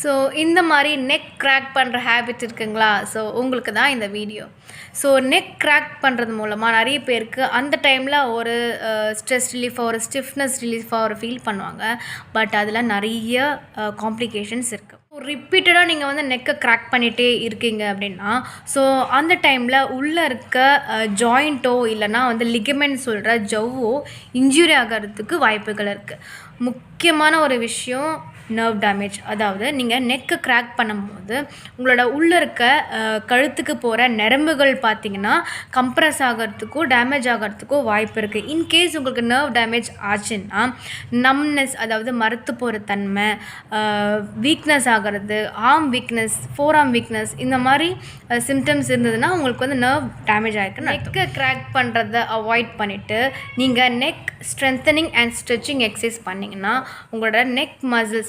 So இந்த மாதிரி neck crack பண்ணுற ஹேபிட் இருக்குங்களா? ஸோ உங்களுக்கு தான் இந்த வீடியோ. ஸோ நெக் கிராக் பண்ணுறது மூலமாக நிறைய பேருக்கு அந்த டைமில் ஒரு ஸ்ட்ரெஸ் ரிலீஃபாக, ஒரு ஸ்டிஃப்னஸ் ரிலீஃபாக ஒரு ஃபீல் பண்ணுவாங்க. பட் அதில் நிறைய காம்ப்ளிகேஷன்ஸ் இருக்குது. ரிப்பீட்டடாக நீங்கள் வந்து நெக்கை கிராக் பண்ணிகிட்டே இருக்கீங்க அப்படின்னா, ஸோ அந்த டைமில் உள்ளே இருக்க ஜாயிண்ட்டோ இல்லைனா வந்து லிகமெண்ட் சொல்கிற ஜவ்வோ இன்ஜுரி ஆகிறதுக்கு வாய்ப்புகள் இருக்குது. முக்கியமான ஒரு விஷயம் நர்வ் டேமேஜ். அதாவது நீங்கள் நெக்கை கிராக் பண்ணும்போது உங்களோட உள்ளே இருக்க கழுத்துக்கு போகிற நரம்புகள் பார்த்திங்கன்னா கம்ப்ரெஸ் ஆகிறதுக்கோ டேமேஜ் ஆகிறதுக்கோ வாய்ப்பு இருக்குது. இன்கேஸ் உங்களுக்கு நர்வ் டேமேஜ் ஆச்சுன்னா நம்னஸ், அதாவது மரத்து போகிற தன்மை, வீக்னஸ் ஆகிறது, arm weakness, four arm weakness, இந்த மாதிரி சிம்டம்ஸ் இருந்ததுன்னா உங்களுக்கு வந்து நர்வ் டேமேஜ் ஆகிருக்கு. நெக்கை கிராக் பண்ணுறதை அவாய்ட் பண்ணிவிட்டு நீங்கள் neck strengthening and stretching exercise பண்ணிங்கன்னா உங்களோட நெக் மசில்ஸ்